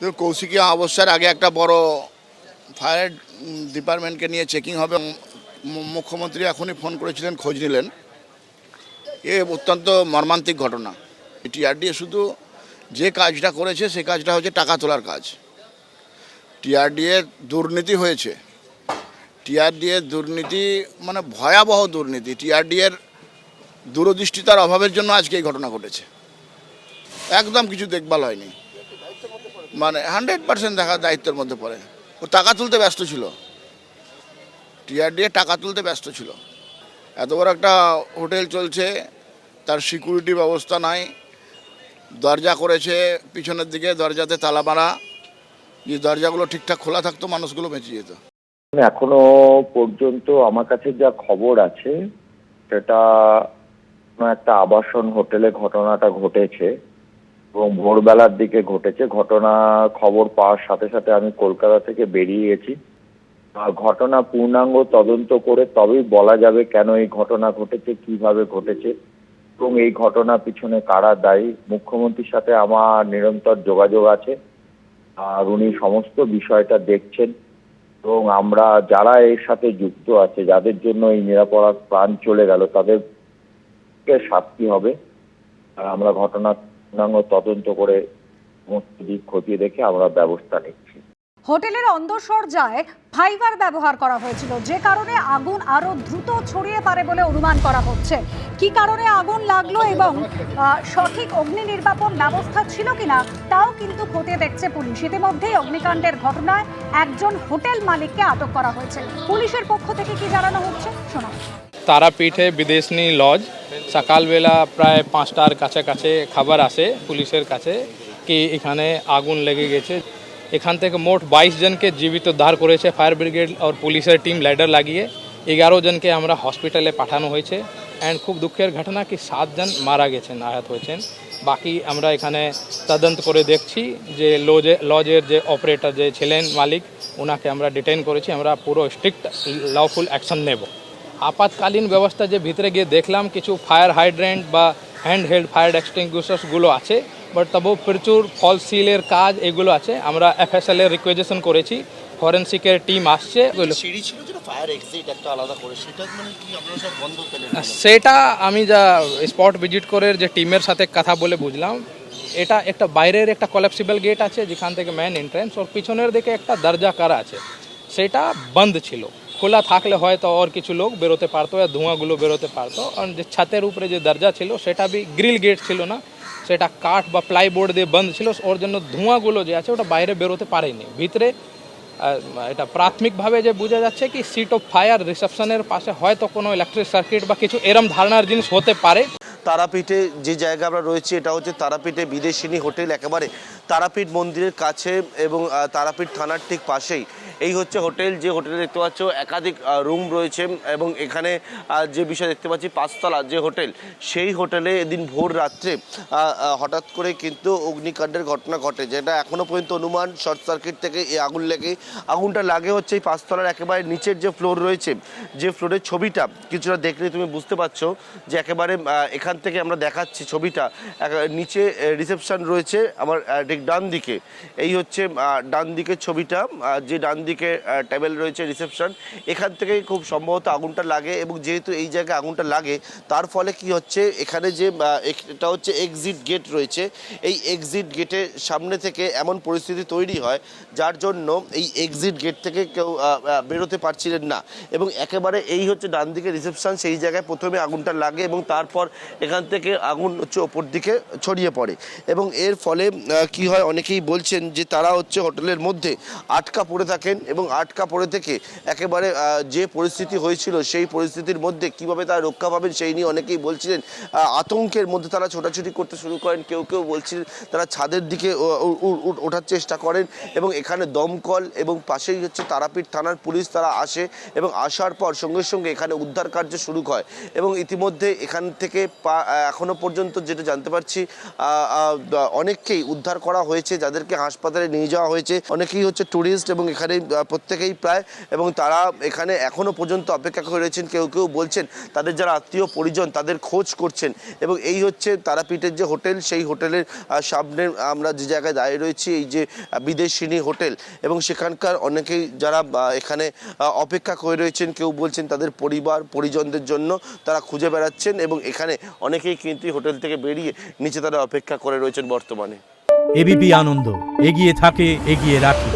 তো কৌশিকী অবস্যার আগে একটা বড় ফায়ার ডিপার্টমেন্টকে নিয়ে চেকিং হবে। মুখ্যমন্ত্রী এখনই ফোন করেছিলেন, খোঁজ নিলেন। এ অত্যন্ত মর্মান্তিক ঘটনা। টিআরডিএ শুধু যে কাজটা করেছে সে কাজটা হচ্ছে টাকা তোলার কাজ। টিআরডিএ দুর্নীতি হয়েছে। টিআরডিএ দুর্নীতি মানে ভয়াবহ দুর্নীতি। টিআরডিএর দূরদৃষ্টিতার অভাবের জন্য আজকে এই ঘটনা ঘটেছে। একদম কিছু দেখভাল হয়নি, মানে 100% দেখা দায়িত্বের মধ্যে পড়ে। ও টাকা তুলতে ব্যস্ত ছিল, টিআরডিএ টাকা তুলতে ব্যস্ত ছিল। এত বড় একটা হোটেল চলছে, তার সিকিউরিটি ব্যবস্থা নাই। দরজা করেছে পিছনের দিকে, দরজাতে তালা মারা। যে দরজাগুলো ঠিকঠাক খোলা থাকতো মানুষগুলো বেঁচে যেত। এখনো পর্যন্ত আমার কাছে যা খবর আছে সেটা একটা আবাসন হোটেলে ঘটনাটা ঘটেছে এবং ভোরবেলার দিকে ঘটেছে। ঘটনা খবর পাওয়ার সাথে সাথে আমি কলকাতা থেকে বেরিয়ে গেছি। ঘটনা পূর্ণাঙ্গ তদন্ত করে তবেই বলা যাবে কেন এই ঘটনা ঘটেছে, কিভাবে ঘটেছে এবং এই ঘটনা পিছনে কারা দায়ী। মুখ্যমন্ত্রীর সাথে আমার নিরন্তর যোগাযোগ আছে, আর উনি সমস্ত বিষয়টা দেখছেন এবং আমরা যারা এর সাথে যুক্ত আছে, যাদের জন্য এই নিরাপরাধ প্রাণ চলে গেল, তাদেরকে শাস্তি হবে। আর আমরা ঘটনা পূর্ণাঙ্গ তদন্ত করে সমস্ত দিক খতিয়ে দেখে আমরা ব্যবস্থা নিচ্ছি। হোটেলের অন্দরসজ্জায় ফাইবার ব্যবহার করা হয়েছিল, যে কারণে আগুন আরো দ্রুত ছড়িয়ে পারে বলে অনুমান করা হচ্ছে। কি কারণে আগুন লাগলো এবং সঠিক অগ্নি নির্বাপন ব্যবস্থা ছিল কিনা তাও কিন্তু খতিয়ে দেখছে পুলিশ। ইতিমধ্যেই অগ্নিকাণ্ডের ঘটনায় একজন হোটেল মালিককে আটক করা হয়েছে। পুলিশের পক্ষ থেকে কি জানানো হচ্ছে শোনাও। তারাপীঠে বিদেশনি লজ সকালবেলা প্রায় 5টার কাছাকাছি খবর আসে পুলিশের কাছে কি এখানে আগুন লেগে গেছে। এখান থেকে মোট 22 জনকে জীবিত উদ্ধার করেছে ফায়ার ব্রিগেড আর পুলিশের টিম লাইডার লাগিয়ে। 11 জনকে আমরা হসপিটালে পাঠানো হয়েছে। অ্যান্ড খুব দুঃখের ঘটনা কি 7 জন মারা গেছেন, আহত হয়েছেন। বাকি আমরা এখানে তদন্ত করে দেখছি যে লজের যে অপারেটর যে ছিলেন মালিক, ওনাকে আমরা ডিটেইন করেছি। আমরা পুরো স্ট্রিক্ট লফুল অ্যাকশন নেব। আপাতকালীন ব্যবস্থা যে ভিতরে গিয়ে দেখলাম কিছু ফায়ার হাইড্রেন্ট বা হ্যান্ড হেল্ড ফায়ার এক্সটিংগুইশার্সগুলো আছে, বাট তবুও প্রচুর ফলস সিলের কাজ এগুলো আছে। আমরা এফএসএল এর রিকোয়েজিশন করেছি, ফরেন্সিকের টিম আসছে। সেটা আমি যা স্পট ভিজিট করে যে টিমের সাথে কথা বলে বুঝলাম, এটা একটা বাইরের একটা কলাপসিবল গেট আছে যেখান থেকে মেন এন্ট্রেন্স, ওর পিছনের দিকে একটা দরজা করা আছে, সেটা বন্ধ ছিল। খোলা থাকলে হয়তো আর কিছু লোক বেরোতে পারতো, ধোঁয়াগুলো বেরোতে পারতো। আর যে ছাতের উপরে যে দরজা ছিল সেটা বি গ্রিল গেট ছিল না, সেটা কাঠ বা প্লাইবোর্ড দিয়ে বন্ধ ছিল। ওর জন্য ধোঁয়াগুলো যে আছে ওটা বাইরে বেরোতে পারেনি। ভিতরে এটা প্রাথমিকভাবে যে বোঝা যাচ্ছে কি সিট অফ ফায়ার রিসেপশনের পাশে হয়তো কোনো ইলেকট্রিক সার্কিট বা কিছু এরম ধারণার জিনিস হতে পারে। তারাপীঠে যে জায়গা আমরা রয়েছি এটা হচ্ছে তারাপীঠে বিদেশিনী হোটেল, একেবারে তারাপীঠ মন্দিরের কাছে এবং তারাপীঠ থানার ঠিক পাশেই এই হচ্ছে হোটেল। যে হোটেলে দেখতে পাচ্ছ একাধিক রুম রয়েছে এবং এখানে যে বিষয় দেখতে পাচ্ছি 5তলা যে হোটেল, সেই হোটেলে এদিন ভোর রাত্রে হঠাৎ করে কিন্তু অগ্নিকাণ্ডের ঘটনা ঘটে, যেটা এখনও পর্যন্ত অনুমান শর্ট সার্কিট থেকে এই আগুনটা লাগে হচ্ছে এই 5তলার একেবারে নিচের যে ফ্লোর রয়েছে, যে ফ্লোরের ছবিটা কিছুটা দেখলে তুমি বুঝতে পারছো যে একেবারে এখান থেকে আমরা দেখাচ্ছি ছবিটা। নিচে রিসেপশন রয়েছে আমার ঠিক ডান দিকে, এই হচ্ছে ডান দিকের ছবিটা, যে ডান দিকে টেবিল রয়েছে রিসেপশন, এখান থেকে খুব সম্ভবত আগুনটা লাগে। এবং যেহেতু এই জায়গায় আগুনটা লাগে তার ফলে কি হচ্ছে, এখানে যে এটা হচ্ছে এক্সিট গেট রয়েছে, এই এক্সিট গেটের সামনে থেকে এমন পরিস্থিতি তৈরি হয় যার জন্য এই এক্সিট গেট থেকে কেউ বেরোতে পারছিলেন না। এবং একেবারে এই হচ্ছে ডান দিকে রিসেপশন, সেই জায়গায় প্রথমে আগুনটা লাগে এবং তারপর এখান থেকে আগুন হচ্ছে ওপর দিকে ছড়িয়ে পড়ে। এবং এর ফলে কি হয়, অনেকেই বলছেন যে তারা হচ্ছে হোটেলের মধ্যে আটকা পড়ে থাকেন এবং আটকা পড়ে থেকে একেবারে যে পরিস্থিতি হয়েছিল সেই পরিস্থিতির মধ্যে কিভাবে তারা রক্ষা পাবেন সেই নিয়ে অনেকেই বলছিলেন। আতঙ্কের মধ্যে তারা ছোটাছুটি করতে শুরু করেন, কেউ বলছিলেন তারা ছাদের দিকে ওঠার চেষ্টা করেন। এবং এখানে দমকল এবং পাশেই হচ্ছে তারাপীঠ থানার পুলিশ, তারা আসে এবং আসার পর সঙ্গে সঙ্গে এখানে উদ্ধার কার্য শুরু হয়। এবং ইতিমধ্যে এখান থেকে এখনো পর্যন্ত যেটা জানতে পারছি অনেককেই উদ্ধার করা করা হয়েছে, যাদেরকে হাসপাতালে নিয়ে যাওয়া হয়েছে, অনেকেই হচ্ছে ট্যুরিস্ট এবং এখানে প্রত্যেকেই প্রায়, এবং তারা এখানে এখনও পর্যন্ত অপেক্ষা করে রয়েছেন। কেউ কেউ বলছেন তাদের যারা আত্মীয় পরিজন তাদের খোঁজ করছেন। এবং এই হচ্ছে তারাপীঠের যে হোটেল, সেই হোটেলের সামনে আমরা যে জায়গায় দাঁড়িয়ে রয়েছি, এই যে বিদেশিনী হোটেল, এবং সেখানকার অনেকেই যারা এখানে অপেক্ষা করে রয়েছেন, কেউ বলছেন তাদের পরিবার পরিজনদের জন্য তারা খুঁজে বেড়াচ্ছেন, এবং এখানে অনেকেই কিন্তু হোটেল থেকে বেরিয়ে নিচে তারা অপেক্ষা করে রয়েছেন বর্তমানে। এবিপি আনন্দ, এগিয়ে থাকে, এগিয়ে রাখে।